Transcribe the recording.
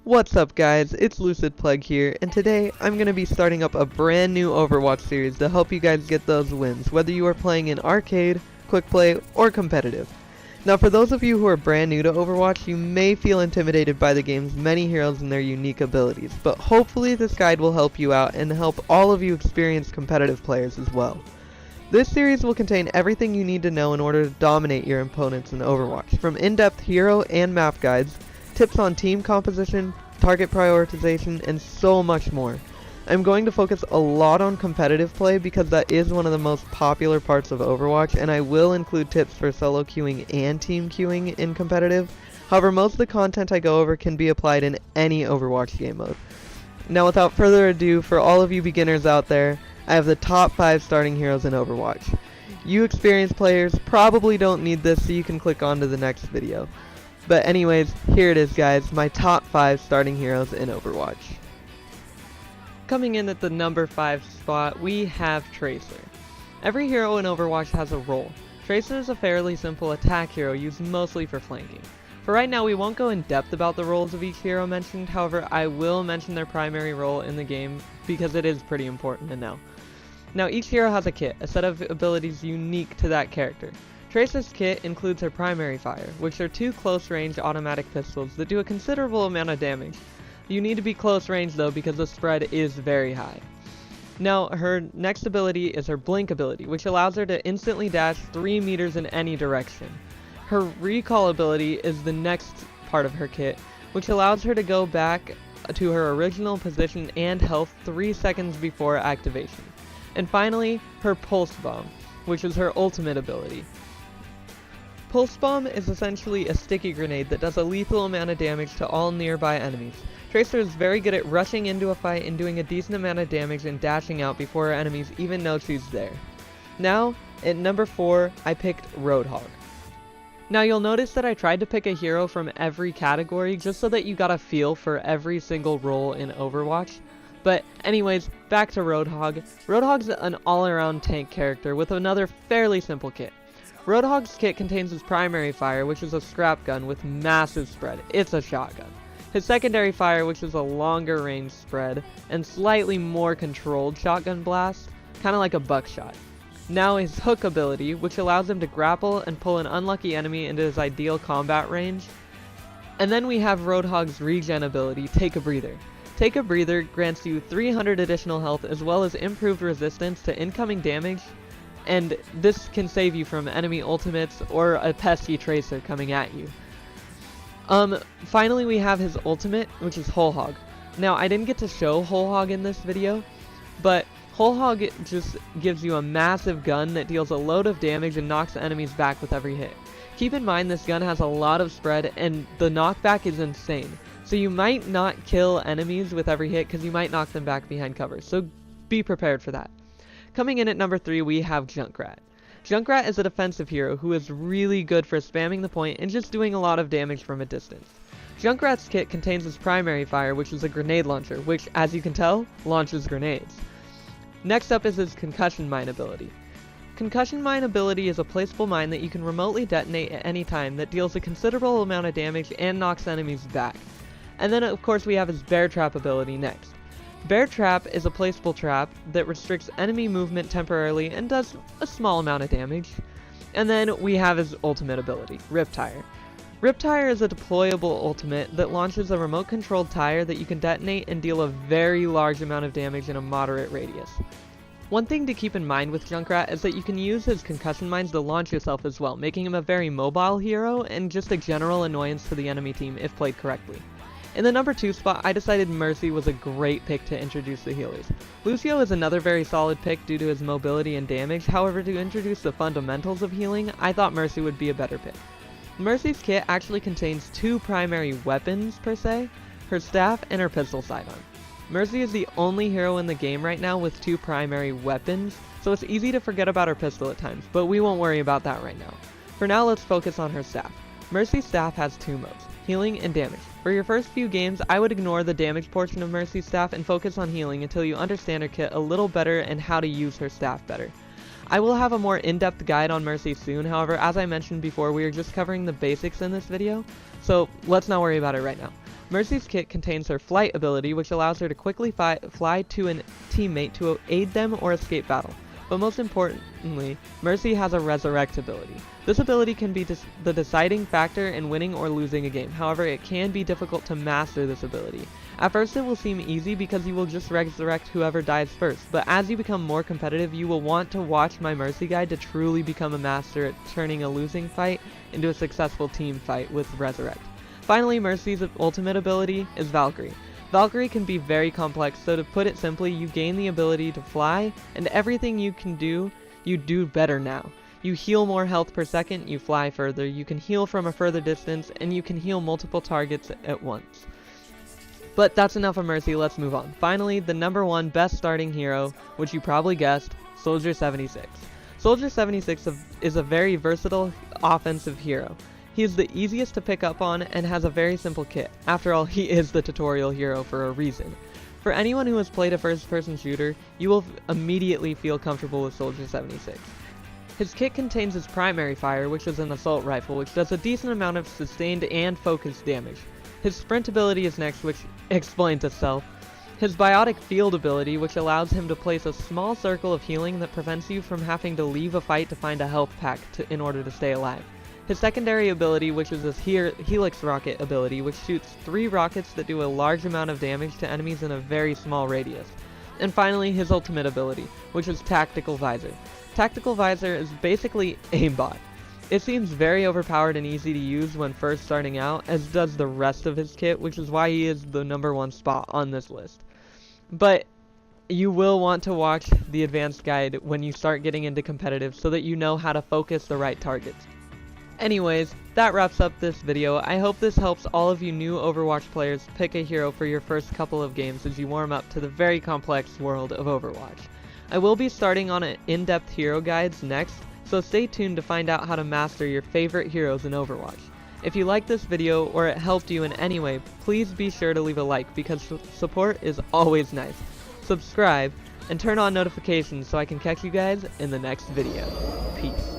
What's up guys, it's Lucid Plague here, and today I'm going to be starting up a brand new Overwatch series to help you guys get those wins, whether you are playing in arcade, quick play, or competitive. Now for those of you who are brand new to Overwatch, you may feel intimidated by the game's many heroes and their unique abilities, but hopefully this guide will help you out and help all of you experienced competitive players as well. This series will contain everything you need to know in order to dominate your opponents in Overwatch, from in-depth hero and map guides, tips on team composition, target prioritization, and so much more. I'm going to focus a lot on competitive play because that is one of the most popular parts of Overwatch, and I will include tips for solo queuing and team queuing in competitive. However, most of the content I go over can be applied in any Overwatch game mode. Now without further ado, for all of you beginners out there, I have the top 5 starting heroes in Overwatch. You experienced players probably don't need this, so you can click on to the next video. But anyways, here it is guys, my top 5 starting heroes in Overwatch. Coming in at the number 5 spot, we have Tracer. Every hero in Overwatch has a role. Tracer is a fairly simple attack hero used mostly for flanking. For right now, we won't go in depth about the roles of each hero mentioned, however, I will mention their primary role in the game because it is pretty important to know. Now each hero has a kit, a set of abilities unique to that character. Tracer's kit includes her primary fire, which are 2 close-range automatic pistols that do a considerable amount of damage. You need to be close range though because the spread is very high. Now her next ability is her blink ability, which allows her to instantly dash 3 meters in any direction. Her recall ability is the next part of her kit, which allows her to go back to her original position and health 3 seconds before activation. And finally, her pulse bomb, which is her ultimate ability. Pulse Bomb is essentially a sticky grenade that does a lethal amount of damage to all nearby enemies. Tracer is very good at rushing into a fight and doing a decent amount of damage and dashing out before her enemies even know she's there. Now, at number 4, I picked Roadhog. Now you'll notice that I tried to pick a hero from every category just so that you got a feel for every single role in Overwatch. But anyways, back to Roadhog. Roadhog's an all-around tank character with another fairly simple kit. Roadhog's kit contains his primary fire, which is a scrap gun with massive spread. It's a shotgun. His secondary fire, which is a longer range spread, and slightly more controlled shotgun blast, kinda like a buckshot. Now his hook ability, which allows him to grapple and pull an unlucky enemy into his ideal combat range. And then we have Roadhog's regen ability, Take a Breather. Take a Breather grants you 300 additional health as well as improved resistance to incoming damage, and this can save you from enemy ultimates or a pesky Tracer coming at you. Finally we have his ultimate, which is Whole Hog. Now I didn't get to show Whole Hog in this video, but Whole Hog just gives you a massive gun that deals a load of damage and knocks enemies back with every hit. Keep in mind this gun has a lot of spread and the knockback is insane. So you might not kill enemies with every hit because you might knock them back behind cover, so be prepared for that. Coming in at number 3, we have Junkrat. Junkrat is a defensive hero who is really good for spamming the point and just doing a lot of damage from a distance. Junkrat's kit contains his primary fire, which is a grenade launcher, which, as you can tell, launches grenades. Next up is his concussion mine ability. Concussion mine ability is a placeable mine that you can remotely detonate at any time that deals a considerable amount of damage and knocks enemies back. And then of course we have his bear trap ability next. Bear Trap is a placeable trap that restricts enemy movement temporarily and does a small amount of damage. And then we have his ultimate ability, Riptire. Riptire is a deployable ultimate that launches a remote controlled tire that you can detonate and deal a very large amount of damage in a moderate radius. One thing to keep in mind with Junkrat is that you can use his concussion mines to launch yourself as well, making him a very mobile hero and just a general annoyance to the enemy team if played correctly. In the number 2 spot, I decided Mercy was a great pick to introduce the healers. Lucio is another very solid pick due to his mobility and damage, however to introduce the fundamentals of healing, I thought Mercy would be a better pick. Mercy's kit actually contains 2 primary weapons per se, her staff and her pistol sidearm. Mercy is the only hero in the game right now with 2 primary weapons, so it's easy to forget about her pistol at times, but we won't worry about that right now. For now, let's focus on her staff. Mercy's staff has 2 modes, healing and damage. For your first few games, I would ignore the damage portion of Mercy's staff and focus on healing until you understand her kit a little better and how to use her staff better. I will have a more in-depth guide on Mercy soon, however, as I mentioned before, we are just covering the basics in this video, so let's not worry about it right now. Mercy's kit contains her flight ability, which allows her to quickly fly to a teammate to aid them or escape battle. But most importantly, Mercy has a resurrect ability. This ability can be the deciding factor in winning or losing a game. However, it can be difficult to master this ability. At first it will seem easy because you will just resurrect whoever dies first, but as you become more competitive, you will want to watch my Mercy guide to truly become a master at turning a losing fight into a successful team fight with resurrect. Finally, Mercy's ultimate ability is Valkyrie. Valkyrie can be very complex, so to put it simply, you gain the ability to fly, and everything you can do, you do better now. You heal more health per second, you fly further, you can heal from a further distance, and you can heal multiple targets at once. But that's enough of Mercy, let's move on. Finally, the number one best starting hero, which you probably guessed, Soldier 76. Soldier 76 is a very versatile offensive hero. He is the easiest to pick up on and has a very simple kit. After all, he is the tutorial hero for a reason. For anyone who has played a first-person shooter, you will immediately feel comfortable with Soldier 76. His kit contains his primary fire, which is an assault rifle, which does a decent amount of sustained and focused damage. His sprint ability is next, which explains itself. His biotic field ability, which allows him to place a small circle of healing that prevents you from having to leave a fight to find a health pack in order to stay alive. His secondary ability, which is his Helix Rocket ability, which shoots 3 rockets that do a large amount of damage to enemies in a very small radius. And finally, his ultimate ability, which is Tactical Visor. Tactical Visor is basically aimbot. It seems very overpowered and easy to use when first starting out, as does the rest of his kit, which is why he is the number one spot on this list. But you will want to watch the advanced guide when you start getting into competitive so that you know how to focus the right targets. Anyways, that wraps up this video. I hope this helps all of you new Overwatch players pick a hero for your first couple of games as you warm up to the very complex world of Overwatch. I will be starting on in-depth hero guides next, so stay tuned to find out how to master your favorite heroes in Overwatch. If you liked this video or it helped you in any way, please be sure to leave a like because support is always nice. Subscribe and turn on notifications so I can catch you guys in the next video. Peace.